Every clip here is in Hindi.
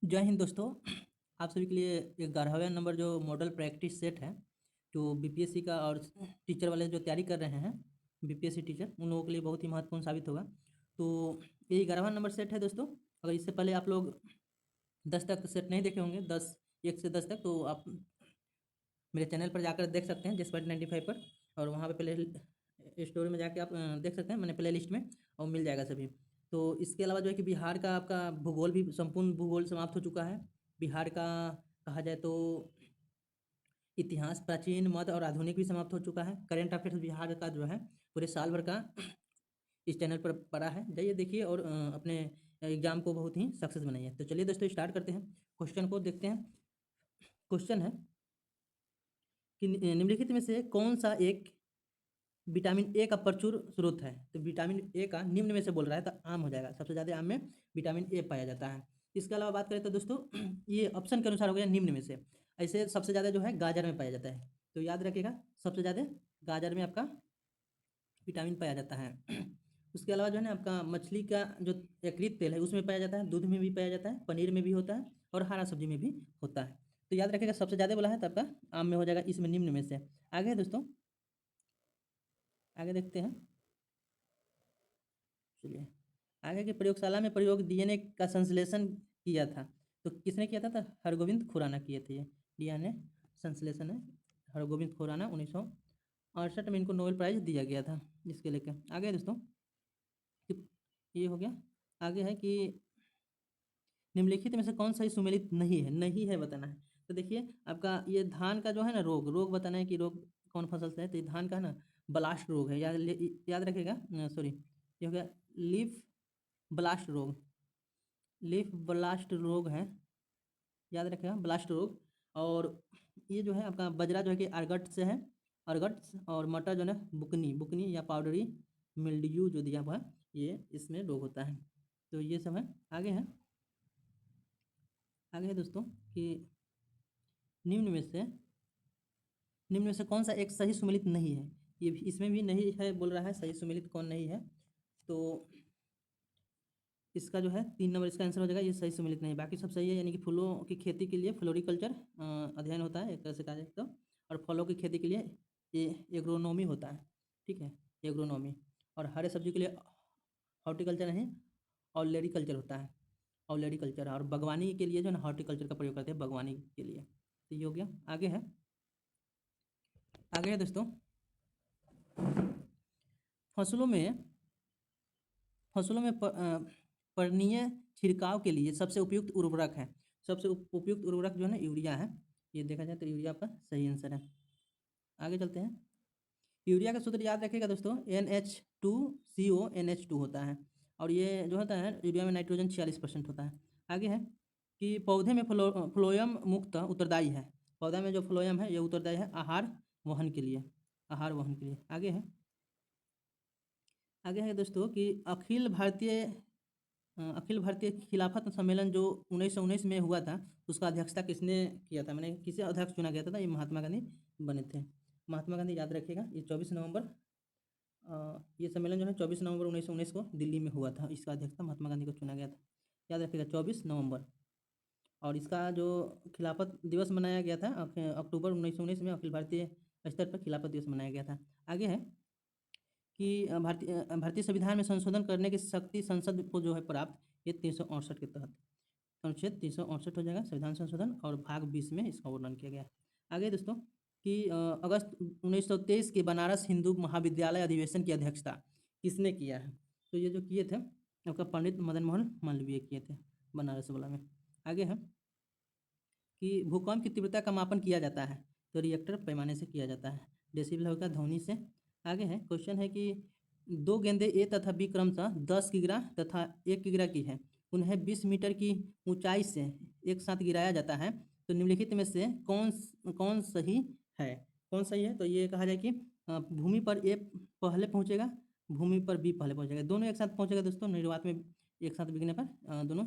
जय हिंद दोस्तों। आप सभी के लिए 11वां नंबर जो मॉडल प्रैक्टिस सेट है, जो बीपीएससी का और टीचर वाले जो तैयारी कर रहे हैं, बीपीएससी टीचर, उन लोगों के लिए बहुत ही महत्वपूर्ण साबित होगा। तो ये 11वां नंबर सेट है दोस्तों। अगर इससे पहले आप लोग 10 तक सेट नहीं देखे होंगे, 1 से 10 तक, तो आप मेरे चैनल पर जाकर देख सकते हैं, जसपट 95 पर। और वहाँ पे प्ले स्टोर में जाके आप देख सकते हैं, मैंने प्ले लिस्ट में, और मिल जाएगा सभी। तो इसके अलावा जो है कि बिहार का आपका भूगोल भी, संपूर्ण भूगोल समाप्त हो चुका है। बिहार का कहा जाए तो इतिहास, प्राचीन, मध्य और आधुनिक भी समाप्त हो चुका है। करेंट अफेयर्स बिहार का जो है पूरे साल भर का इस चैनल पर पड़ा है, जाइए देखिए और अपने एग्जाम को बहुत ही सक्सेस बनाइए। तो चलिए दोस्तों, स्टार्ट करते हैं, क्वेश्चन को देखते हैं। क्वेश्चन है कि निम्नलिखित में से कौन सा एक विटामिन ए का प्रचुर स्रोत है। तो विटामिन ए का निम्न में से बोल रहा है, तो आम हो जाएगा, सबसे ज़्यादा आम में विटामिन ए पाया जाता है। इसके अलावा बात करें तो दोस्तों ये ऑप्शन के अनुसार हो गया निम्न में से। ऐसे सबसे ज़्यादा जो है गाजर में पाया जाता है, तो याद रखिएगा, सबसे ज़्यादा गाजर में आपका विटामिन पाया जाता है। उसके अलावा जो है ना, आपका मछली का जो यकृत तेल है उसमें पाया जाता है, दूध में भी पाया जाता है, पनीर में भी होता है, और हरा सब्जी में भी होता है। तो याद रखिएगा, सबसे ज़्यादा बोला है तो आपका आम में हो जाएगा, इसमें निम्न में से। आगे है दोस्तों, आगे देखते हैं। चलिए, आगे की प्रयोगशाला में प्रयोग डीएनए का संश्लेषण किया था, तो किसने किया था? तो हरगोविंद खुराना किए थे। ये डीएनए संश्लेषण है, हरगोविंद खुराना, 1968 में इनको नोबेल प्राइज दिया गया था इसके लेकर। आगे दोस्तों, ये हो गया। आगे है कि निम्नलिखित में से कौन सा ही सुमेलित नहीं है, नहीं है बताना है। तो देखिए, आपका ये धान का जो है ना, रोग रोग बताना है कि रोग कौन फसल से है। तो ये धान का है ना, ब्लास्ट रोग है, याद रखिएगा। सॉरी, ये हो गया लीफ ब्लास्ट रोग। लीफ ब्लास्ट रोग है, याद रखिएगा, ब्लास्ट रोग। और ये जो है आपका बजरा जो है कि अर्गट से है, अर्गट। और मटर जो है बुकनी, बुकनी या पाउडरी मिल्ड्यू जो दिया हुआ है, ये इसमें रोग होता है। तो ये सब है। आगे है, आगे है दोस्तों कि निम्न में से, निम्न में से कौन सा एक सही सुमेलित नहीं है। ये भी, इसमें भी नहीं है बोल रहा है, सही सुमेलित कौन नहीं है। तो इसका जो है 3 नंबर इसका आंसर हो जाएगा, ये सही सुमेलित नहीं, बाकी सब सही है। यानी कि फूलों की खेती के लिए फ्लोरिकल्चर अध्ययन होता है, एक तरह से कहा जाए तो। और फलों की खेती के लिए ये एग्रोनॉमी होता है, ठीक है, एग्रोनॉमी। और हरे सब्जी के लिए हॉर्टिकल्चर नहीं, ऑलरेडिकल्चर होता है, ऑलरेडिकल्चर। और बागवानी के लिए जो है ना, हॉर्टिकल्चर का प्रयोग करते हैं बागवानी के लिए। तो ये हो गया। आगे है, आगे है दोस्तों, फसलों में, फसलों में पर्णीय छिड़काव के लिए सबसे उपयुक्त उर्वरक है। सबसे उपयुक्त उर्वरक जो है ना, यूरिया है। ये देखा जाए तो यूरिया आपका सही आंसर है। आगे चलते हैं। यूरिया का सूत्र याद रखिएगा दोस्तों, NH2CO NH2 होता है। और ये जो होता है, यूरिया में नाइट्रोजन 46% होता है। आगे है कि पौधे में फ्लोयम मुक्त उत्तरदायी है। पौधा में जो फ्लोयम है ये उत्तरदायी है आहार वहन के लिए, आहार वहन के लिए। आगे है, आगे है दोस्तों कि अखिल भारतीय खिलाफत सम्मेलन जो 1919 में हुआ था, उसका अध्यक्षता किसने किया था, मैंने किसे अध्यक्ष चुना गया था? ये महात्मा गांधी बने थे। महात्मा गांधी, याद रखिएगा, ये 24 नवंबर, ये सम्मेलन जो है 24 नवंबर 1919 को दिल्ली में हुआ था। इसका अध्यक्षता महात्मा गांधी को चुना गया था, याद रखिएगा, 24 नवंबर। और इसका जो खिलाफत दिवस मनाया गया था, अक्टूबर 1919 में अखिल भारतीय स्तर पर खिलाफत दिवस मनाया गया था। आगे है कि भारतीय संविधान में संशोधन करने की शक्ति संसद को जो है प्राप्त, ये 368 के तहत, अनुच्छेद 368 हो जाएगा संविधान संशोधन, और भाग 20 में इसका वर्णन किया गया है। आगे दोस्तों कि अगस्त 1923 के बनारस हिंदू महाविद्यालय अधिवेशन की अध्यक्षता किसने किया है? तो ये जो किए थे आपका पंडित मदन मोहन मालवीय किए थे, बनारस वाला में। आगे है कि भूकंप की तीव्रता का मापन किया जाता है, तो रिएक्टर पैमाने से किया जाता है, डेसिबल होगा ध्वनि से। आगे है, क्वेश्चन है कि दो गेंदें ए तथा बी क्रमशः 10 किग्रा तथा 1 किग्रा की है, उन्हें 20 मीटर की ऊंचाई से एक साथ गिराया जाता है, तो निम्नलिखित में से कौन कौन सही है? कौन सही है? तो ये कहा जाए कि भूमि पर ए पहले पहुंचेगा, भूमि पर बी पहले पहुंचेगा, दोनों एक साथ पहुंचेगा दोस्तों, निर्वात में एक साथ बिगने पर दोनों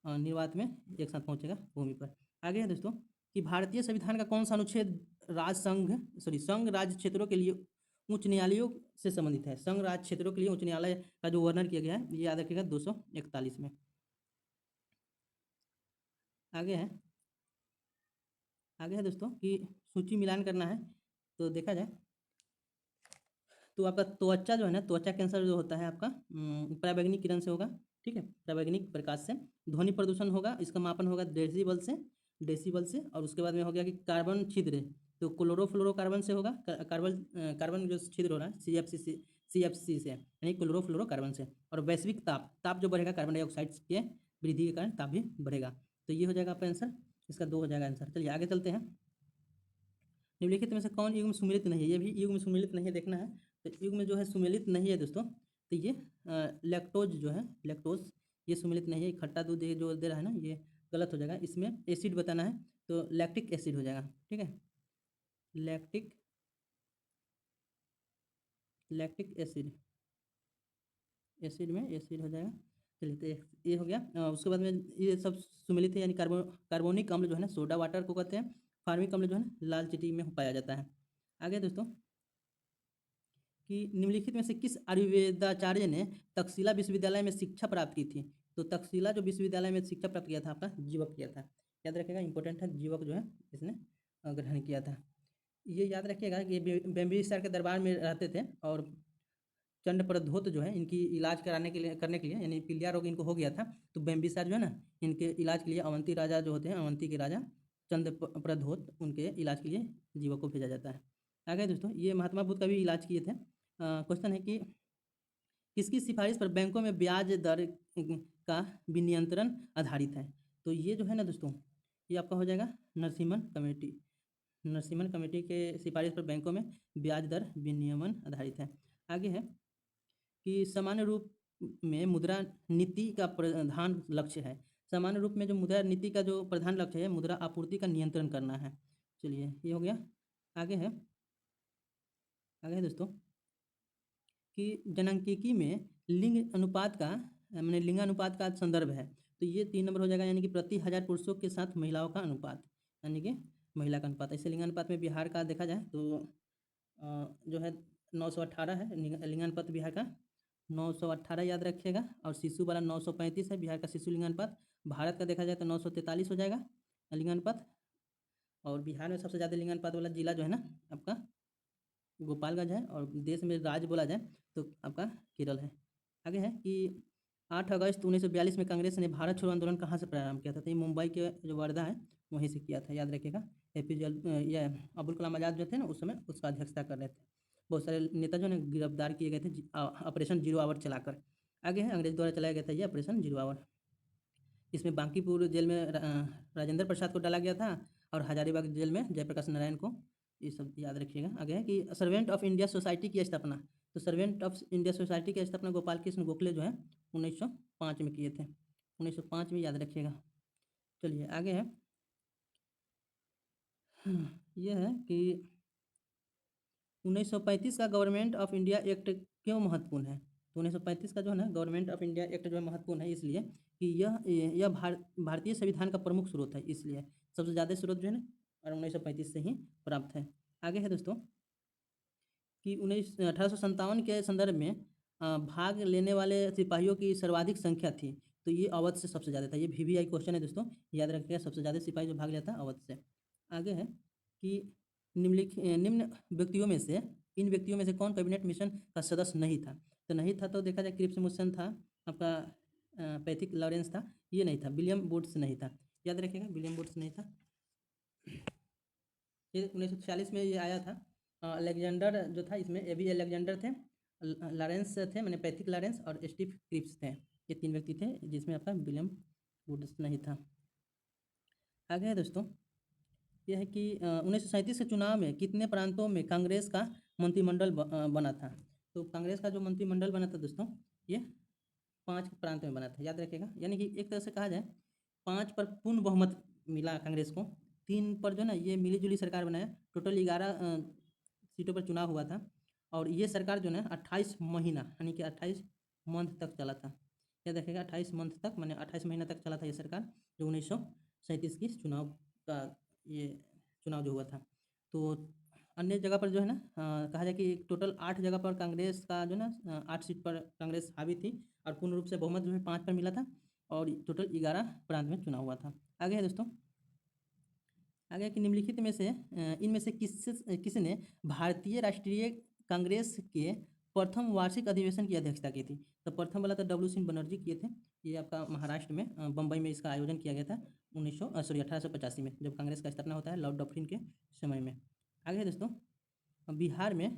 निर्वात में एक साथ पहुंचेगा भूमि पर। आगे है दोस्तों कि भारतीय संविधान का कौन सा अनुच्छेद संघ राज्य क्षेत्रों के लिए उच्च न्यायालयों से संबंधित है? संघ राज्य क्षेत्रों के लिए उच्च न्यायालय का जो वर्णन किया गया है, ये याद रखिएगा 241 में। आगे है दोस्तों कि सूची मिलान करना है। तो देखा जाए तो आपका त्वचा जो है ना, त्वचा कैंसर जो होता है आपका पराबैंगनी किरण से होगा। ठीक है, पराबैंगनी प्रकाश से। ध्वनि प्रदूषण होगा, इसका मापन होगा डेसिबल से। और उसके बाद में हो गया कि कार्बन छिद्र, तो क्लोरोफ्लोरोकार्बन से होगा। कार्बन जो छिद्र हो रहा है CFC से, यानी क्लोरोफ्लोरोकार्बन से। और वैश्विक ताप जो बढ़ेगा कार्बन डाइऑक्साइड के वृद्धि के कारण ताप भी बढ़ेगा। तो ये हो जाएगा आपका आंसर, इसका 2 हो जाएगा आंसर। चलिए आगे चलते हैं। निम्नलिखित में से कौन युग्म सुमेलित नहीं है? ये भी युग्म सुमेलित नहीं है, देखना है। तो युग्म जो है सुमेलित नहीं है दोस्तों, तो ये लैक्टोज जो है, लैक्टोज ये सुमेलित नहीं है। खट्टा दूध ये जो दे रहा है ना, ये गलत हो जाएगा। इसमें एसिड बताना है, तो लैक्टिक एसिड हो जाएगा। ठीक है, लैक्टिक एसिड, एसिड में एसिड हो जाएगा। चलिए, तो ये हो गया। उसके बाद में ये सब सुमेलित है, यानी कार्बोनिक अम्ल जो है ना, सोडा वाटर को कहते हैं। फार्मिक अम्ल जो है ना, लाल चींटी में पाया जाता है। आगे दोस्तों कि निम्नलिखित में से किस आयुर्वेदाचार्य ने तक्षशिला विश्वविद्यालय में शिक्षा प्राप्त की थी? तो तक्षशिला जो विश्वविद्यालय में शिक्षा प्राप्त किया था आपका जीवक किया था। याद रखिएगा, इंपॉर्टेंट है, जीवक जो है इसने ग्रहण किया था। ये याद रखिएगा कि ये बिंबिसार के दरबार में रहते थे। और चंड प्रद्योत जो है इनकी इलाज करने के लिए, यानी पीलिया रोग इनको हो गया था। तो बिंबिसार जो है ना, इनके इलाज के लिए अवंती राजा जो होते हैं, अवंती के राजा चंद्र प्रद्योत, उनके इलाज के लिए जीवक को भेजा जाता है। आगे दोस्तों, ये महात्मा बुद्ध का भी इलाज किए थे। क्वेश्चन है कि किसकी सिफारिश पर बैंकों में ब्याज दर का विनियंत्रण आधारित है? तो ये जो है ना दोस्तों, ये आपका हो जाएगा नरसिम्हन कमेटी। नरसिम्हन कमेटी के सिफारिश पर बैंकों में ब्याज दर विनियमन आधारित है। आगे है कि सामान्य रूप में मुद्रा नीति का प्रधान लक्ष्य है। सामान्य रूप में जो मुद्रा नीति का जो प्रधान लक्ष्य है, मुद्रा आपूर्ति का नियंत्रण करना है। चलिए, ये हो गया। आगे है दोस्तों कि जनांकीकी में लिंगानुपात का संदर्भ है। तो ये 3 नंबर हो जाएगा, यानी कि प्रति 1000 पुरुषों के साथ महिलाओं का अनुपात, यानी कि महिला का अनुपात। ऐसे लिंगानुपात में बिहार का देखा जाए तो जो है 918 है लिंगानुपात बिहार का, 918 याद रखिएगा। और शिशु वाला 935 है बिहार का शिशु लिंगानुपात। भारत का देखा जाए तो 943 हो जाएगा लिंगानुपात। और बिहार में सबसे ज़्यादा लिंगानुपात वाला जिला जो है ना आपका गोपालगंज है। और देश में राज्य बोला जाए तो आपका केरल है। आगे है कि 8 अगस्त 1942 में कांग्रेस ने भारत छोड़ो आंदोलन कहाँ से प्रारंभ किया था? तो ये मुंबई के जो वर्धा है वहीं से किया था, याद रखिएगा। ये अब्दुल कलाम आज़ाद जो थे ना, उस समय उसका अध्यक्षता कर रहे थे। बहुत सारे नेता जो है गिरफ्तार किए गए थे ऑपरेशन जीरो आवर चलाकर। आगे है अंग्रेज द्वारा चलाया गया था ये ऑपरेशन जीरो आवर। इसमें बांकीपुर जेल में राजेंद्र प्रसाद को डाला गया था। और हजारीबाग जेल में जयप्रकाश नारायण को। ये सब याद रखिएगा। आगे है कि सर्वेंट ऑफ इंडिया सोसाइटी की स्थापना। तो सर्वेंट ऑफ इंडिया सोसाइटी की स्थापना गोपाल कृष्ण गोखले जो है 1905 में किए थे, 1905 में, याद रखिएगा। चलिए आगे है। यह है कि 1935 का गवर्नमेंट ऑफ इंडिया एक्ट क्यों महत्वपूर्ण है? तो 1935 का जो है ना गवर्नमेंट ऑफ इंडिया एक्ट जो है महत्वपूर्ण है, इसलिए कि यह भारतीय संविधान का प्रमुख स्रोत है, इसलिए सबसे ज़्यादा स्रोत जो है ना और 1935 से ही प्राप्त है। आगे है दोस्तों कि 1857 के संदर्भ में भाग लेने वाले सिपाहियों की सर्वाधिक संख्या थी। तो ये अवध से सबसे ज़्यादा था। ये VVI क्वेश्चन है दोस्तों, याद रखिएगा। सबसे ज़्यादा सिपाही जो भाग लिया था अवध से। आगे है कि निम्न व्यक्तियों में से इन व्यक्तियों में से कौन कैबिनेट मिशन का सदस्य नहीं था? तो नहीं था तो देखा जाए क्रिप्स मिशन था आपका, पैथिक लॉरेंस था, ये नहीं था। विलियम वुड्स नहीं था, याद रखिएगा, विलियम वुड्स नहीं था। ये 1946 में ये आया था। अलेक्जेंडर जो था इसमें एबी अलेक्जेंडर थे, लॉरेंस थे, मैंने पैथिक लॉरेंस और स्टीव क्रिप्स थे। ये 3 व्यक्ति थे, जिसमें आपका विलियम वुड्स नहीं था। आगे है दोस्तों, यह है कि 1937 के चुनाव में कितने प्रांतों में कांग्रेस का मंत्रिमंडल बना था? तो कांग्रेस का जो मंत्रिमंडल बना था दोस्तों, ये 5 प्रांत में बना था, याद रखिएगा। यानी कि एक तरह से कहा जाए 5 पर पूर्ण बहुमत मिला कांग्रेस को, 3 पर जो ना ये मिली जुली सरकार बनाया। टोटल 11 सीटों पर चुनाव हुआ था। और ये सरकार जो है 28 महीना, यानी कि 28 मंथ तक चला था, याद रखिएगा। 28 मंथ तक, मैंने 28 महीना तक चला था ये सरकार, जो 1937 की चुनाव का ये चुनाव जो हुआ था। तो अन्य जगह पर जो है ना कहा जाए कि टोटल 8 जगह पर कांग्रेस का जो है ना 8 सीट पर कांग्रेस हावी थी। और पूर्ण रूप से बहुमत जो है 5 पर मिला था। और टोटल 11 प्रांत में चुना हुआ था। आगे है दोस्तों, आगे कि निम्नलिखित में से इनमें से किसने भारतीय राष्ट्रीय कांग्रेस के प्रथम वार्षिक अधिवेशन की अध्यक्षता की थी। तो प्रथम वाला तो डब्ल्यू सिंह बनर्जी किए थे। ये आपका महाराष्ट्र में बम्बई में इसका आयोजन किया गया था 1885 में, जब कांग्रेस का स्थापना होता है लॉर्ड डफरिन के समय में। आगे है दोस्तों, बिहार में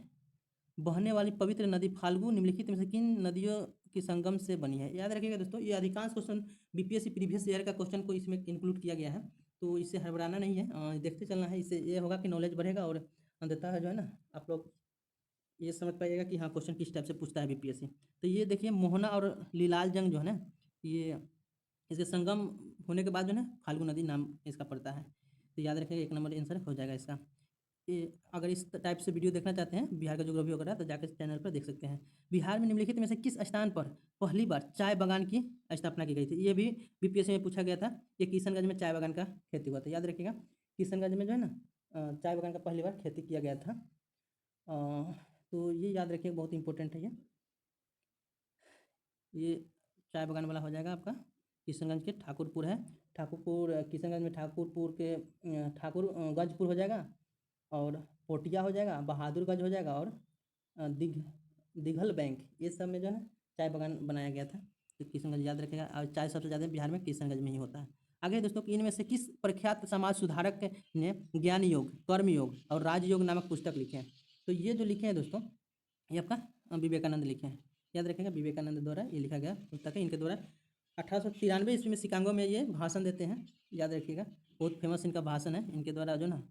बहने वाली पवित्र नदी फाल्गु निम्नलिखित में से किन नदियों के संगम से बनी है। याद रखिएगा दोस्तों, ये अधिकांश क्वेश्चन बीपीएससी प्रीवियस ईयर का क्वेश्चन को इसमें इंक्लूड किया गया है, तो इससे हड़बड़ाना नहीं है, देखते चलना है। इससे ये होगा कि नॉलेज बढ़ेगा और अंततः जो है ना आप लोग ये समझ पाइएगा कि हाँ क्वेश्चन किस टाइप से पूछता है बीपीएससी। तो ये देखिए मोहना और लीलाल जंग जो है ना, ये इसके संगम होने के बाद जो है ना फाल्गु नदी नाम इसका पड़ता है। तो याद रखिएगा 1 नंबर आंसर हो जाएगा इसका। ये अगर इस टाइप से वीडियो देखना चाहते हैं बिहार का ज्योग्राफी वगैरह तो जाकर इस चैनल पर देख सकते हैं। बिहार में निम्नलिखित में से किस स्थान पर पहली बार चाय बागान की स्थापना की गई थी। ये भी बीपीएससी में पूछा गया था। ये किशनगंज में चाय बागान का खेती हुआ था। याद रखिएगा किशनगंज में जो है ना चाय बागान का पहली बार खेती किया गया था। तो ये याद रखिएगा, बहुत इंपॉर्टेंट है ये चाय बागान वाला हो जाएगा आपका। किशनगंज के ठाकुरपुर है, ठाकुरपुर किशनगंज में ठाकुरपुर के गंजपुर हो जाएगा, और पोटिया हो जाएगा, बहादुरगंज हो जाएगा, और दिघल बैंक, ये सब में जो है चाय बागान बनाया गया था। तो किशनगंज याद रखेगा। और चाय सबसे ज़्यादा बिहार में किशनगंज में ही होता है। आगे दोस्तों कि इनमें से किस प्रख्यात समाज सुधारक ने ज्ञान योग, कर्म योग और राजयोग नामक पुस्तक लिखे हैं। तो ये जो लिखे हैं दोस्तों, ये आपका विवेकानंद लिखे हैं। याद रखेगा विवेकानंद द्वारा ये लिखा गया पुस्तक है। इनके द्वारा 1893 ईस्वी में शिकागो में ये भाषण देते हैं। याद रखिएगा बहुत फेमस इनका भाषण है। इनके द्वारा जो ना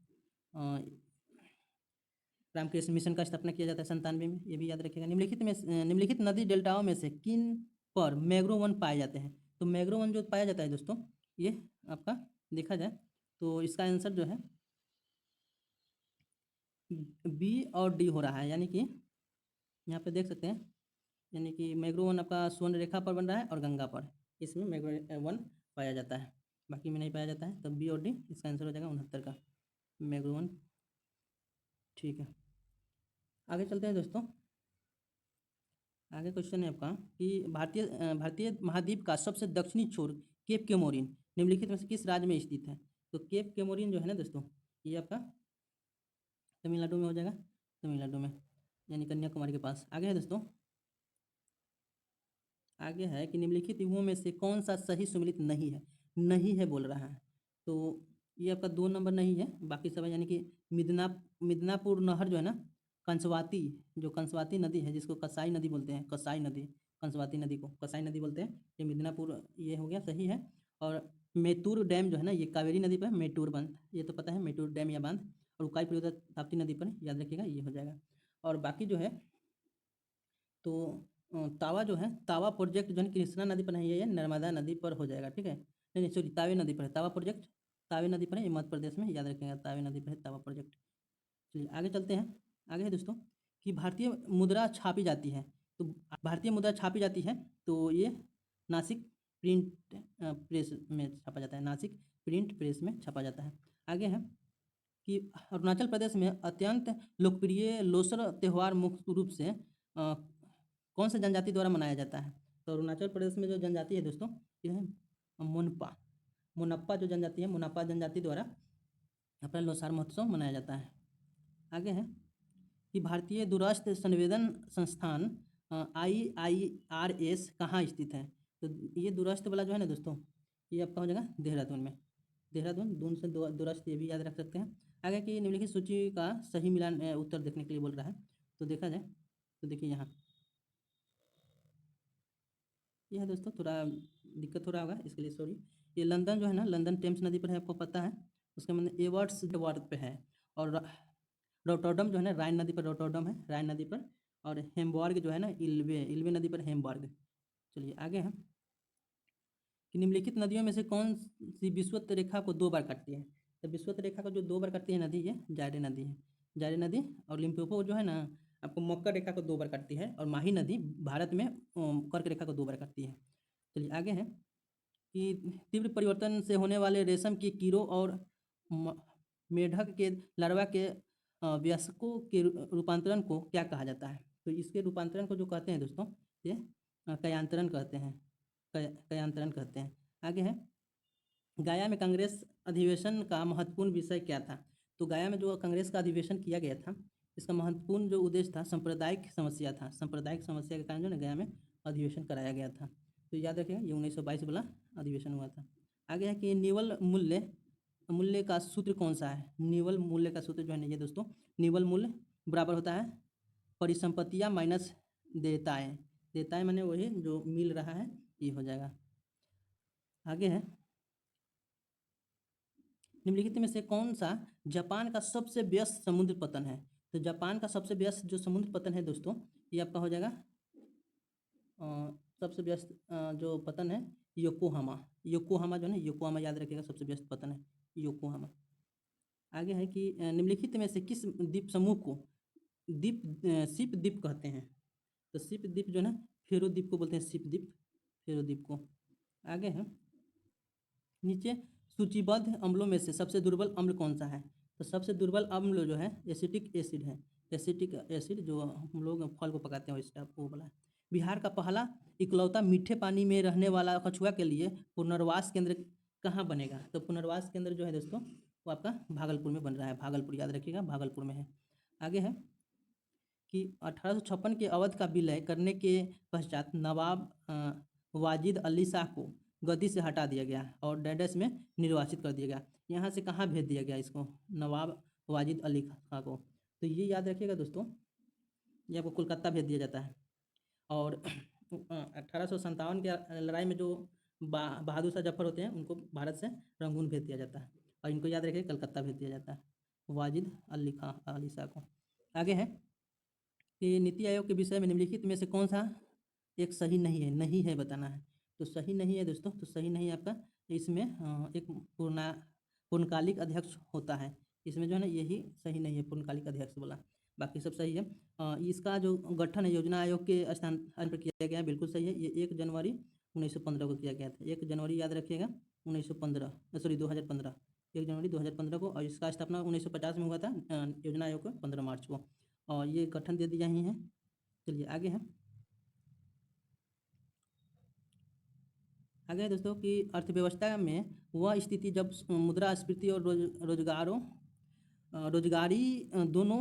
रामकृष्ण मिशन का स्थापना किया जाता है 97 में, ये भी याद रखिएगा। निम्नलिखित नदी डेल्टाओं में से किन पर मैंग्रोव वन पाए जाते हैं। तो मैंग्रोव वन जो पाया जाता है दोस्तों, ये आपका देखा जाए तो इसका आंसर जो है बी और डी हो रहा है। यानी कि यहाँ पे देख सकते हैं, यानी कि मैंग्रोव वन आपका स्वर्ण रेखा पर बन रहा है और गंगा पर, इसमें मैंग्रोव वन पाया जाता है, बाकी में नहीं पाया जाता है। तब बी और डी इसका आंसर हो जाएगा 69 का मैंग्रोव वन। ठीक है, आगे चलते हैं दोस्तों। आगे क्वेश्चन है आपका कि भारतीय महाद्वीप का सबसे दक्षिणी छोर केप केमोरिन निम्नलिखित में से किस राज्य में स्थित है। तो केप केमोरिन जो है ना दोस्तों, ये आपका तमिलनाडु में हो जाएगा, तमिलनाडु में यानी कन्याकुमारी के पास। आगे है दोस्तों, आगे है कि निम्नलिखित युगों में से कौन सा सही सुमेलित नहीं है, नहीं है बोल रहा है। तो ये आपका 2 नंबर नहीं है, बाकी सब है। यानी कि मिदनापुर नहर जो है ना, कंसवाती, जो कंसवाती नदी है जिसको कसाई नदी बोलते हैं, कसाई नदी, कंसवाती नदी को कसाई नदी बोलते हैं, ये मिदनापुर ये हो गया सही है। और मेटूर डैम जो है ना, ये कावेरी नदी पर मेटूर बांध, ये तो पता है मेटूर डैम या बांध, और उकाई प्रियोदा ताप्ती नदी पर, याद रखिएगा ये हो जाएगा। और बाकी जो है तो तावा जो है, तावा प्रोजेक्ट जो है कृष्णा नदी पर नहीं है, ये नर्मदा नदी पर हो जाएगा। ठीक है, नहीं नहीं सॉरी, तावे नदी पर है तावा प्रोजेक्ट, तावे नदी पर है, ये मध्य प्रदेश में, याद रखेंगे तावे नदी पर है तावा प्रोजेक्ट। चलिए आगे चलते हैं। आगे है दोस्तों कि भारतीय मुद्रा छापी जाती है। तो भारतीय मुद्रा छापी जाती है तो ये नासिक प्रिंट प्रेस में छापा जाता है, नासिक प्रिंट प्रेस में छापा जाता है। आगे है कि अरुणाचल प्रदेश में अत्यंत लोकप्रिय लोसर त्यौहार मुख्य रूप से कौन से जनजाति द्वारा मनाया जाता है। तो अरुणाचल प्रदेश में जो जनजाति है दोस्तों, ये है मुनपा, मुनप्पा जो जनजाति है, मुनप्पा जनजाति द्वारा अपना लोसार महोत्सव मनाया जाता है। आगे है कि भारतीय दूरस्थ संवेदन संस्थान IIRS कहाँ स्थित है। तो ये दूरस्थ वाला जो है ना दोस्तों, ये आपका हो जाएगा देहरादून में, देहरादून दून से दूरस्थ, ये भी याद रख सकते हैं। आगे की निम्नलिखित सूची का सही मिलान उत्तर देखने के लिए बोल रहा है। तो देखा जाए तो देखिए यहाँ यह है दोस्तों, थोड़ा दिक्कत हो रहा होगा इसके लिए सॉरी। ये लंदन जो है ना, लंदन टेम्स नदी पर है, आपको पता है, उसका मतलब एवर्ट्स वार्ड पे है। और रोटरडम जो है ना राइन नदी पर, रोटरडम है राइन नदी पर। और हेम्बर्ग जो है ना इल्वे, इल्वे नदी पर हेम्बर्ग। चलिए आगे है कि निम्नलिखित नदियों में से कौन सी विषुवत रेखा को 2 बार काटती है। तो विषुवत रेखा को जो 2 बार काटती है नदी, ये जायरे नदी है, जायरे नदी। और लिम्पोपो जो है ना आपको मकर रेखा को 2 बार काटती है। और माही नदी भारत में कर्क रेखा को 2 बार काटती है। चलिए आगे है कि तीव्र परिवर्तन से होने वाले रेशम के कीड़ों और मेढक के लार्वा के वयस्कों के रूपांतरण को क्या कहा जाता है। तो इसके रूपांतरण को जो कहते हैं दोस्तों, ये कयांतरण कहते हैं। कयांतरण कहते हैं। आगे है, गया में कांग्रेस अधिवेशन का महत्वपूर्ण विषय क्या था? तो गया में जो कांग्रेस का अधिवेशन किया गया था, इसका महत्वपूर्ण जो उद्देश्य था सांप्रदायिक समस्या था। सांप्रदायिक समस्या के कारण जो है गया में अधिवेशन कराया गया था। तो याद रखिएगा ये 1922 वाला अधिवेशन हुआ था। आगे है कि निवल मूल्य मूल्य का सूत्र कौन सा है? निवल मूल्य का सूत्र जो है ये दोस्तों, निवल मूल्य बराबर होता है परिसंपत्तियां माइनस देयताएं। देयताएं माने वही जो मिल रहा है, ये हो जाएगा। आगे है, निम्नलिखित में से कौन सा जापान का सबसे व्यस्त समुद्र पतन है? तो जापान का सबसे व्यस्त जो समुद्र पतन है दोस्तों, ये आपका हो जाएगा सबसे व्यस्त जो पतन है योकोहामा। योकोहामा जो है ना, योकोहामा याद रखिएगा, सबसे व्यस्त पतन है योकोहामा। आगे है कि निम्नलिखित में से किस द्वीप समूह को सीप द्वीप कहते हैं? तो सीप द्वीप जो है ना, फेरो द्वीप को बोलते हैं, सीप द्वीप, फेरो द्वीप को। आगे है, नीचे सूचीबद्ध अम्लों में से सबसे दुर्बल अम्ल कौन सा है? तो सबसे दुर्बल अम्ल जो है एसिटिक एसिड है। एसिटिक एसिड जो हम लोग फल को पकाते हैं वो वाला है। बिहार का पहला इकलौता मीठे पानी में रहने वाला कछुआ के लिए पुनर्वास केंद्र कहाँ बनेगा? तो पुनर्वास केंद्र जो है दोस्तों, वो आपका भागलपुर में बन रहा है। भागलपुर याद रखिएगा, भागलपुर में है। आगे है कि 1856 के अवध का विलय करने के पश्चात नवाब वाजिद अली शाह को गद्दी से हटा दिया गया और डैडस में निर्वासित कर दिया गया। यहाँ से कहाँ भेज दिया गया इसको? नवाब वाजिद अली खां को। तो ये याद रखिएगा दोस्तों, ये आपको कोलकाता भेज दिया जाता है। और 1857 के लड़ाई में जो बहादुर शाह जफर होते हैं, उनको भारत से रंगून भेज दिया जाता है और इनको याद रखिए कलकत्ता भेज दिया जाता है, वाजिद अली खां अली शाह को। आगे है कि नीति आयोग के विषय में निम्नलिखित में से कौन सा एक सही नहीं है? नहीं है बताना है। तो सही नहीं है दोस्तों, तो सही नहीं आपका इसमें एक पूर्णकालिक अध्यक्ष होता है। इसमें जो है ना यही सही नहीं है, पूर्णकालिक अध्यक्ष बोला, बाकी सब सही है। इसका जो गठन है योजना आयोग के स्थान पर किया गया है, बिल्कुल सही है। ये 1 जनवरी 1915 को किया गया था। 1 जनवरी याद रखिएगा 1915, सॉरी 2015, 1 जनवरी 2015 को। और इसका स्थापना 1950 में हुआ था योजना आयोग को 15 मार्च को, और ये गठन दे दिया ही है। चलिए आगे है, आगे है दोस्तों कि अर्थव्यवस्था में वह स्थिति जब मुद्रास्फीति और रोजगारी दोनों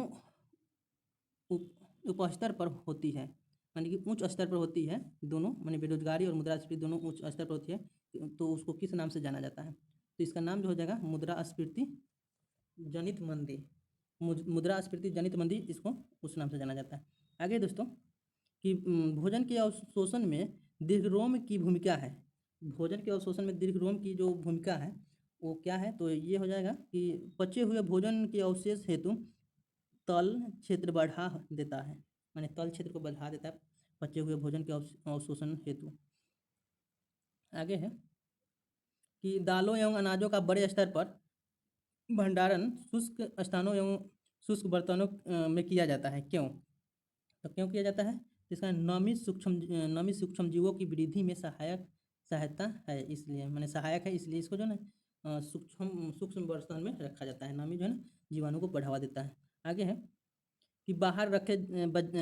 उप स्तर पर होती है, यानी कि उच्च स्तर पर होती है दोनों, मानी बेरोजगारी और मुद्रास्फीति दोनों उच्च स्तर पर होती है, तो उसको किस नाम से जाना जाता है? तो इसका नाम जो हो जाएगा मुद्रास्फीति जनित मंदी। मुद्रास्फीति जनित मंदी, इसको उस नाम से जाना जाता है। आगे दोस्तों कि भोजन के अवशोषण में दीर्घरोम की भूमिका है। भोजन के अवशोषण में दीर्घरोम की जो भूमिका है वो क्या है? तो ये हो जाएगा कि पचे हुए भोजन के अवशेष हेतु तल क्षेत्र बढ़ा देता है, माने तल क्षेत्र को बढ़ा देता है पचे हुए भोजन के अवशोषण हेतु। आगे है कि दालों एवं अनाजों का बड़े स्तर पर भंडारण शुष्क स्थानों एवं शुष्क बर्तनों में किया जाता है। क्यों? तो क्यों किया जाता है? इसका नमी सूक्ष्म जीवों की वृद्धि में सहायता है, इसलिए मैंने सहायक है, इसलिए इसको जो है ना सूक्ष्म बर्तन में रखा जाता है। नमी जो है ना जीवाणु को बढ़ावा देता है। आगे है कि बाहर रखे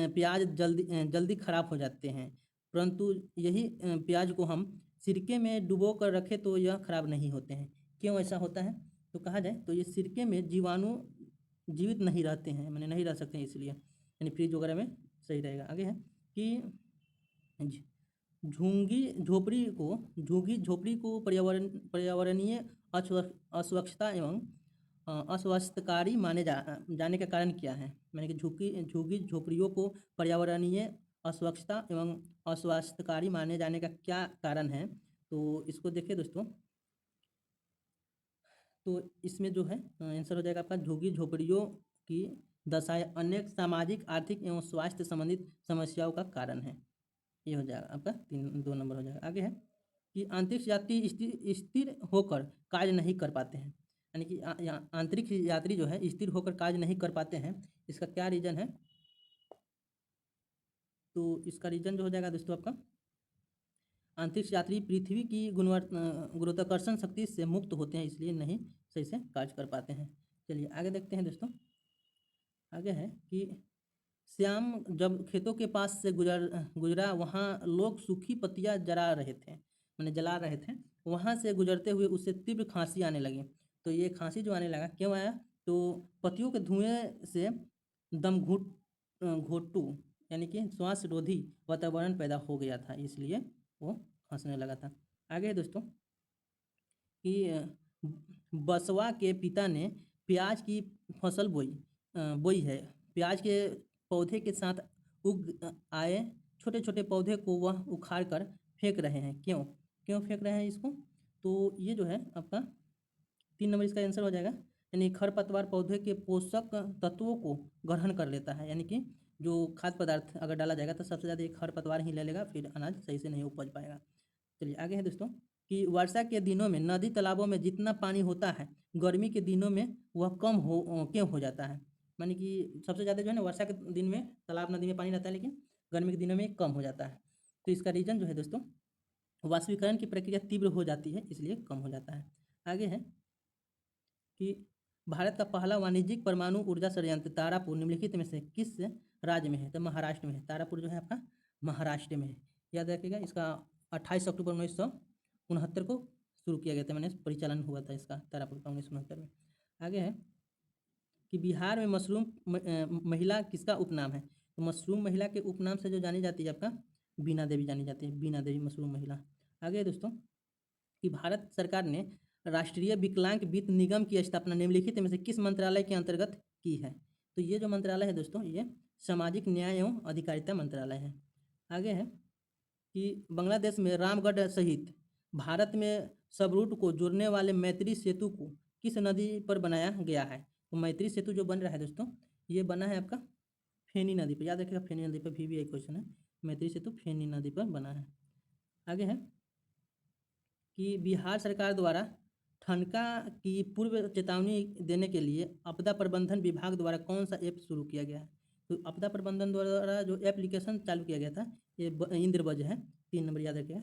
प्याज जल्दी खराब हो जाते हैं, परंतु यही प्याज को हम सिरके में डुबो कर रखें तो यह खराब नहीं होते हैं। क्यों ऐसा होता है? तो कहा जाए तो ये सिरके में जीवाणु जीवित नहीं रहते हैं, मैंने नहीं रह सकते हैं, इसलिए यानी फ्रिज वगैरह में सही रहेगा। आगे है कि झुग्गी झोपड़ी को पर्यावरणीय अस्वच्छता एवं अस्वास्थ्यकारी माने जाने का कारण क्या है? मैंने कि झुग्गी झोपड़ियों को पर्यावरणीय अस्वच्छता एवं अस्वास्थ्यकारी माने जाने का क्या कारण है? तो इसको देखिए दोस्तों, तो इसमें जो है आंसर हो जाएगा आपका झुग्गी झोपड़ियों की दशाएं अनेक सामाजिक आर्थिक एवं स्वास्थ्य संबंधित समस्याओं का कारण है। ये हो जाएगा आपका 2 नंबर हो जाएगा। आगे है कि आंतरिक यात्री स्थिर होकर कार्य नहीं कर पाते हैं, यानी कि आंतरिक यात्री जो है स्थिर होकर कार्य नहीं कर पाते हैं, इसका क्या रीजन है? तो इसका रीजन जो हो जाएगा दोस्तों आपका आंतरिक यात्री पृथ्वी की गुरुत्वाकर्षण शक्ति से मुक्त होते हैं, इसलिए नहीं सही से कार्य कर पाते हैं। चलिए आगे देखते हैं दोस्तों। आगे है कि श्याम जब खेतों के पास से गुजरा वहाँ लोग सूखी पत्तियाँ जला रहे थे। मैंने जला रहे थे, वहाँ से गुजरते हुए उससे तीव्र खांसी आने लगी। तो ये खांसी जो आने लगा क्यों आया, तो पत्तियों के धुएं से दम घोटू यानी कि श्वास रोधी वातावरण पैदा हो गया था, इसलिए वो खांसने लगा था। आगे है दोस्तों कि बसवा के पिता ने प्याज की फसल बोई है। प्याज के पौधे के साथ आए छोटे छोटे पौधे को वह उखाड़ कर फेंक रहे हैं, क्यों क्यों फेंक रहे हैं इसको, तो ये जो है आपका 3 नंबर इसका आंसर हो जाएगा। यानी खरपतवार पौधे के पोषक तत्वों को ग्रहण कर लेता है, यानी कि जो खाद्य पदार्थ अगर डाला जाएगा तो सबसे ज़्यादा ये खरपतवार ही ले लेगा, फिर अनाज सही से नहीं उपज पाएगा। चलिए आगे है दोस्तों कि वर्षा के दिनों में नदी तालाबों में जितना पानी होता है, गर्मी के दिनों में वह क्यों हो जाता है। मानी कि सबसे ज़्यादा जो है ना वर्षा के दिन में तालाब नदी में पानी रहता है, लेकिन गर्मी के दिनों में कम हो जाता है। तो इसका रीज़न जो है दोस्तों, वाष्पीकरण की प्रक्रिया तीव्र हो जाती है, इसलिए कम हो जाता है। आगे है कि भारत का पहला वाणिज्यिक परमाणु ऊर्जा संयंत्र तारापुर निम्नलिखित में से किस राज्य में है, तो महाराष्ट्र में है। तारापुर जो है आपका महाराष्ट्र में है, याद रखिएगा। इसका 28 अक्टूबर 1969 को शुरू किया गया था, मैंने परिचालन हुआ था इसका तारापुर का 1969 में। आगे है कि बिहार में मशरूम महिला किसका उपनाम है, तो मशरूम महिला के उपनाम से जो जानी जाती है आपका बीना देवी जानी जाती है, बीना देवी मशरूम महिला। आगे है दोस्तों कि भारत सरकार ने राष्ट्रीय विकलांग वित्त निगम की स्थापना निम्नलिखित में से किस मंत्रालय के अंतर्गत की है, तो ये जो मंत्रालय है दोस्तों, ये सामाजिक न्याय एवं अधिकारिता मंत्रालय है। आगे है कि बांग्लादेश में रामगढ़ सहित भारत में सब रूट को जोड़ने वाले मैत्री सेतु को किस नदी पर बनाया गया है, तो मैत्री सेतु जो बन रहा है दोस्तों, ये बना है आपका फेनी नदी पर, याद रखिएगा फेनी नदी पर भी एक क्वेश्चन है, मैत्री सेतु फेनी नदी पर बना है। आगे है कि बिहार सरकार द्वारा ठनका की पूर्व चेतावनी देने के लिए आपदा प्रबंधन विभाग द्वारा कौन सा ऐप शुरू किया गया है, तो आपदा प्रबंधन द्वारा जो एप्लीकेशन चालू किया गया था ये इंद्रवज्र है। 3 नंबर याद रखिएगा,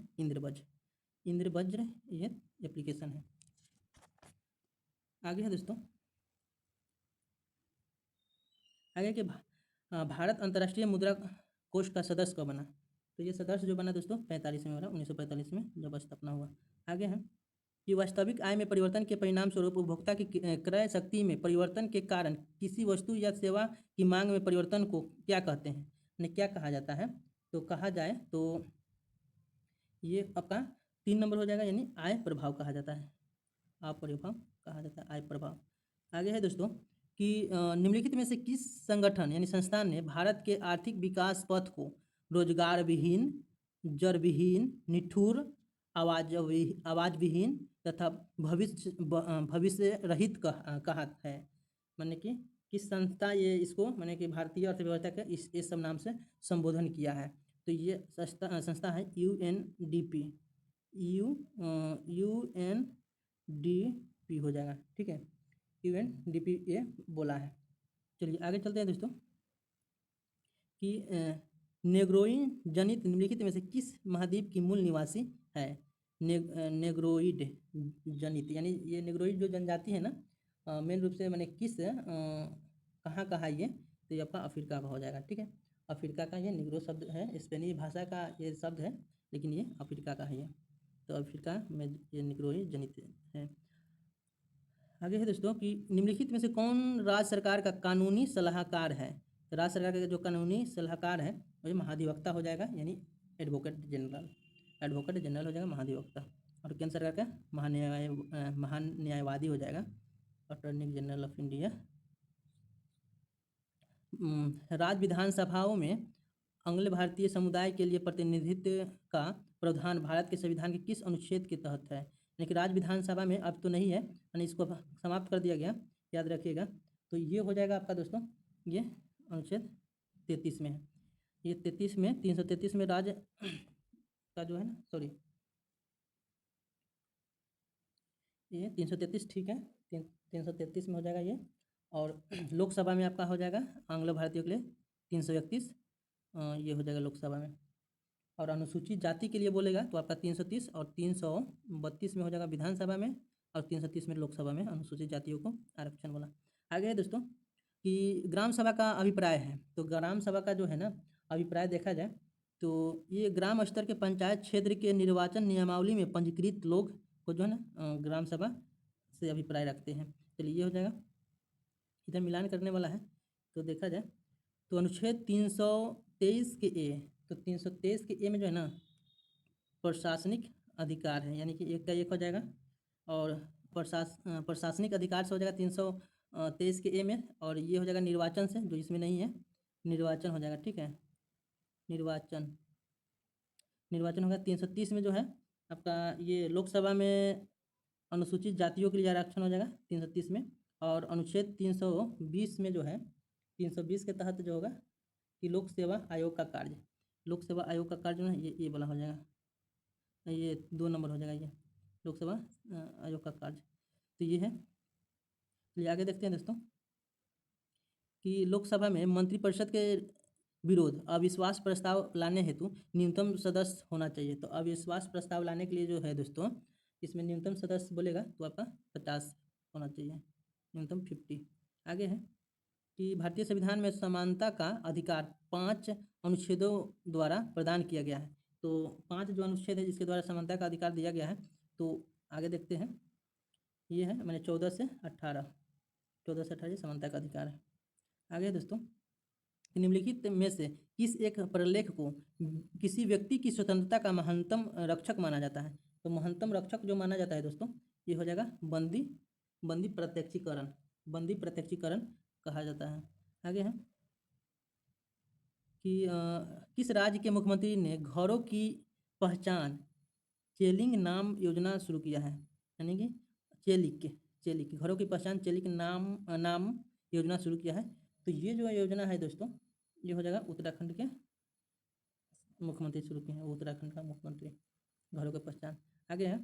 इंद्रवज्र ये एप्लीकेशन है। आगे है दोस्तों आगे कि भारत अंतर्राष्ट्रीय मुद्रा कोष का सदस्य कब बना, तो ये सदस्य जो बना दोस्तों 45 में बना, 1945 में जब स्थापना हुआ। आगे है कि वास्तविक आय में परिवर्तन के परिणाम स्वरूप उपभोक्ता की क्रय शक्ति में परिवर्तन के कारण किसी वस्तु या सेवा की मांग में परिवर्तन को क्या कहते हैं, यानी क्या कहा जाता है, तो कहा जाए तो ये आपका 3 नंबर हो जाएगा, यानी आय प्रभाव कहा जाता है, प्रभाव कहा जाता है, आय प्रभाव। आगे है दोस्तों कि निम्नलिखित में से किस संगठन यानी संस्थान ने भारत के आर्थिक विकास पथ को रोजगार विहीन, जड़ विहीन, निठुर, आवाज विहीन तथा भविष्य रहित कहा है, माने कि किस संस्था ये इसको माने कि भारतीय अर्थव्यवस्था के इस सब नाम से संबोधन किया है, तो ये संस्था है UNDP, UNDP हो जाएगा, ठीक है, UNDP ये बोला है। चलिए आगे चलते हैं दोस्तों कि नेग्रोई जनित निम्नलिखित में से किस महाद्वीप की मूल निवासी है, नेग्रोइड जनित, यानी ये नेग्रोइड जो जनजाति है ना, मेन रूप से मैंने किस कहाँ कहा ये, तो ये आपका अफ्रीका का हो जाएगा, ठीक है। अफ्रीका का ये निग्रो शब्द है, स्पेनिश भाषा का ये शब्द है, लेकिन ये अफ्रीका का है ये, तो अफ्रीका में ये निग्रोई जनित है। आगे है दोस्तों कि निम्नलिखित में से कौन राज्य सरकार का कानूनी सलाहकार है, तो राज्य सरकार का जो कानूनी सलाहकार है वो महाधिवक्ता हो जाएगा, यानी एडवोकेट जनरल हो जाएगा महाधिवक्ता, और केंद्र सरकार का महान्यायवादी हो जाएगा अटॉर्नी जनरल ऑफ इंडिया। राज्य विधानसभाओं में अंग्ल भारतीय समुदाय के लिए प्रतिनिधित्व का प्रावधान भारत के संविधान के किस अनुच्छेद के तहत है, यानी कि राज्य विधानसभा में अब तो नहीं है, यानी इसको समाप्त कर दिया गया, याद रखिएगा। तो ये हो जाएगा आपका दोस्तों, ये अनुच्छेद 33 में है, ये 33 में 333 में राज्य का जो है ना, सॉरी ये 333, ठीक है, 333 में हो जाएगा ये, और लोकसभा में आपका हो जाएगा आंग्ल भारतीयों के लिए 331, ये हो जाएगा लोकसभा में, और अनुसूचित जाति के लिए बोलेगा तो आपका 330 और 332 में हो जाएगा विधानसभा में, और 330 में लोकसभा में अनुसूचित जातियों को आरक्षण बोला। आगे है दोस्तों कि ग्राम सभा का अभिप्राय है, तो ग्राम सभा का जो है ना अभिप्राय देखा जाए तो ये ग्राम स्तर के पंचायत क्षेत्र के निर्वाचन नियमावली में पंजीकृत लोग को जो है ना ग्राम सभा से अभिप्राय रखते हैं। चलिए ये हो जाएगा, इधर मिलान करने वाला है। तो देखा जाए तो अनुच्छेद 323 के ए, तो 323 के ए में जो है ना प्रशासनिक अधिकार है, यानी कि एक का एक हो जाएगा, और प्रशासनिक अधिकार से हो जाएगा 323 के ए में, और ये हो जाएगा निर्वाचन से, जो इसमें नहीं है, निर्वाचन हो जाएगा। ठीक है, निर्वाचन होगा 330 में जो है आपका ये लोकसभा में अनुसूचित जातियों के लिए आरक्षण हो जाएगा 330 में, और अनुच्छेद 320 में जो है 320 के तहत जो होगा कि लोक सेवा आयोग का कार्य, लोक सेवा आयोग का कार्य जो है ये वाला हो जाएगा, ये 2 नंबर हो जाएगा, ये लोकसभा आयोग का कार्य। तो ये है। चलिए आगे देखते हैं दोस्तों कि लोकसभा में मंत्रिपरिषद के विरोध अविश्वास प्रस्ताव लाने हेतु न्यूनतम सदस्य होना चाहिए। तो अविश्वास प्रस्ताव लाने के लिए जो है दोस्तों इसमें न्यूनतम सदस्य बोलेगा तो आपका 50 होना चाहिए, न्यूनतम 50। आगे है कि भारतीय संविधान में समानता का अधिकार 5 अनुच्छेदों द्वारा प्रदान किया गया है। तो 5 जो अनुच्छेद है जिसके द्वारा समानता का अधिकार दिया गया है, तो आगे देखते हैं, ये है मैंने 14 से 18 ये समानता का अधिकार है। आगे दोस्तों निम्नलिखित में से किस एक प्रलेख को किसी व्यक्ति की स्वतंत्रता का महत्तम रक्षक माना जाता है। तो महत्तम रक्षक जो माना जाता है दोस्तों ये हो जाएगा बंदी प्रत्यक्षीकरण कहा जाता है। आगे है कि किस राज्य के मुख्यमंत्री ने घरों की पहचान चेलिंग नाम योजना शुरू किया है, यानी कि चेलिक घरों की पहचान चेलिक नाम योजना शुरू किया है। तो ये जो योजना है दोस्तों ये हो जाएगा उत्तराखंड के मुख्यमंत्री शुरू किए हैं, उत्तराखंड का मुख्यमंत्री घरों की पहचान। आगे है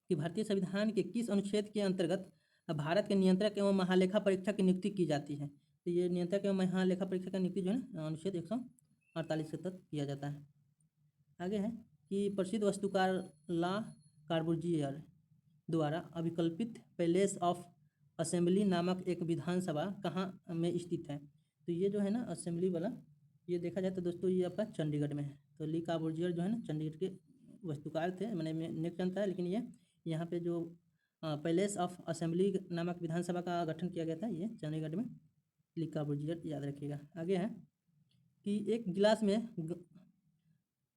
कि भारतीय संविधान के किस अनुच्छेद के अंतर्गत भारत के नियंत्रक एवं महालेखा परीक्षक की नियुक्ति की जाती है। तो ये नियंत्रक एवं महालेखा परीक्षक की नियुक्ति जो है ना अनुच्छेद 148 के तहत किया जाता है। आगे है कि प्रसिद्ध वास्तुकार ला कार्बूजियर द्वारा अभिकल्पित पैलेस ऑफ असेंबली नामक एक विधानसभा कहाँ में स्थित है। तो ये जो है ना असेंबली वाला, ये देखा जाए तो दोस्तों ये आपका चंडीगढ़ में है। तो ली कार्बूजियर जो है ना चंडीगढ़ के वास्तुकार थे, मैंने नेक्स्ट जानता है, लेकिन ये यहाँ पे जो पैलेस ऑफ असेंबली नामक विधानसभा का गठन किया गया था ये चंडीगढ़ में, ली कार्बूजियर याद रखिएगा। आगे है कि एक गिलास में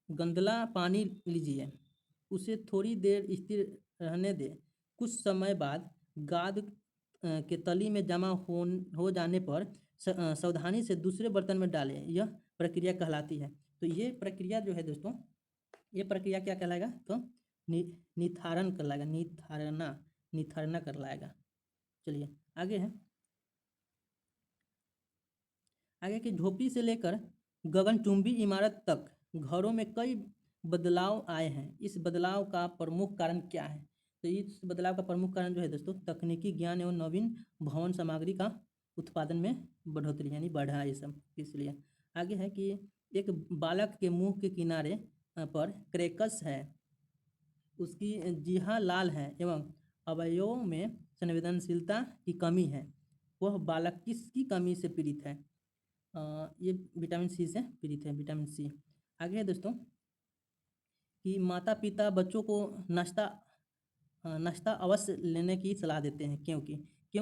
गंदला पानी लीजिए, उसे थोड़ी देर स्थिर रहने दें, कुछ समय बाद गाद के तली में जमा हो जाने पर सावधानी से दूसरे बर्तन में डालें, यह प्रक्रिया कहलाती है। तो ये प्रक्रिया जो है दोस्तों ये प्रक्रिया क्या कहलाएगा, तो निथारण कहलाएगा, निथारना कहलाएगा। चलिए आगे है, आगे की झोपड़ी से लेकर गगनचुंबी इमारत तक घरों में कई बदलाव आए हैं, इस बदलाव का प्रमुख कारण क्या है। तो इस बदलाव का प्रमुख कारण जो है दोस्तों तकनीकी ज्ञान एवं नवीन भवन सामग्री का उत्पादन में बढ़ोतरी, यानी बढ़ा ये सब, इसलिए। आगे है कि एक बालक के मुंह के किनारे पर क्रैकस है, उसकी जीहा लाल है एवं अवयवों में संवेदनशीलता की कमी है, वह बालक किसकी कमी से पीड़ित है। ये विटामिन सी से पीड़ित है, विटामिन सी। आगे है दोस्तों कि माता पिता बच्चों को नाश्ता अवश्य लेने की सलाह देते हैं, क्यों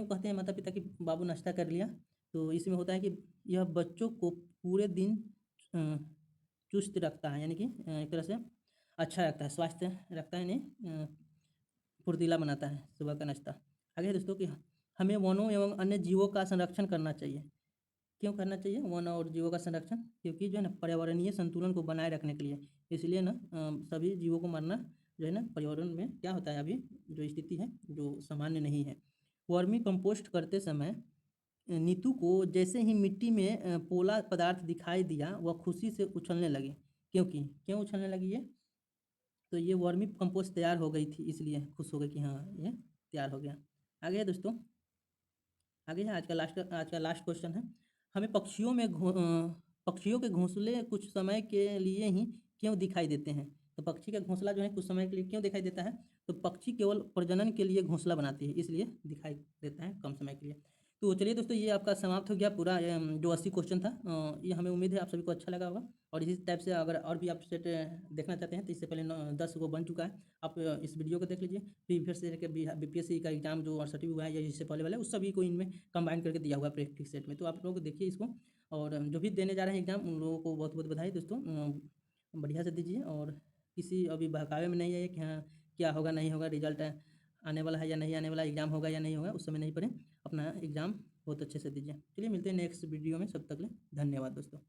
कहते हैं माता पिता कि बाबू नाश्ता कर लिया। तो इसमें होता है कि यह बच्चों को पूरे दिन चुस्त रखता है, यानी कि एक तरह से अच्छा रखता है, स्वास्थ्य रखता है, यानी फुर्तीला बनाता है सुबह का नाश्ता। आगे है दोस्तों कि हमें वनों एवं अन्य जीवों का संरक्षण करना चाहिए। क्यों करना चाहिए वन और जीवों का संरक्षण, क्योंकि जो है ना पर्यावरणीय संतुलन को बनाए रखने के लिए, इसलिए ना सभी जीवों को मारना जो है ना पर्यावरण में क्या होता है अभी जो स्थिति है जो सामान्य नहीं है। वर्मी कंपोस्ट करते समय नीतू को जैसे ही मिट्टी में पोला पदार्थ दिखाई दिया वह खुशी से उछलने लगी, क्यों उछलने लगी ये, तो ये वर्मी कंपोस्ट तैयार हो गई थी इसलिए खुश हो गई कि हाँ ये तैयार हो गया। आगे है दोस्तों, आगे है आज का लास्ट क्वेश्चन है, हमें पक्षियों के घोंसले कुछ समय के लिए ही क्यों दिखाई देते हैं। तो पक्षी का घोंसला जो है कुछ समय के लिए क्यों दिखाई देता है, तो पक्षी केवल प्रजनन के लिए घोंसला बनाती है, इसलिए दिखाई देता है कम समय के लिए। तो चलिए दोस्तों, ये आपका समाप्त हो गया पूरा जो 80 क्वेश्चन था। ये हमें उम्मीद है आप सभी को अच्छा लगा होगा। और इसी टाइप से अगर और भी आप सेट देखना चाहते हैं तो इससे पहले 10 वो बन चुका है, आप इस वीडियो को देख लीजिए। प्रीवियस ईयर के बीपीएससी का एग्जाम जो 68 हुआ है या इससे पहले वाला, उस सभी को इनमें कंबाइन करके दिया हुआ है प्रैक्टिस सेट में। तो आप लोग देखिए इसको, और जो भी देने जा रहे हैं एग्जाम उन लोगों को बहुत बहुत बधाई दोस्तों। बढ़िया से दीजिए, और किसी अभी बहकावे में नहीं है कि हाँ क्या होगा नहीं होगा, रिजल्ट आने वाला है या नहीं आने वाला, एग्जाम होगा या नहीं होगा, उस समय नहीं पढ़ें, अपना एग्जाम बहुत अच्छे से दीजिए। चलिए मिलते हैं नेक्स्ट वीडियो में, सब तक ले धन्यवाद दोस्तों।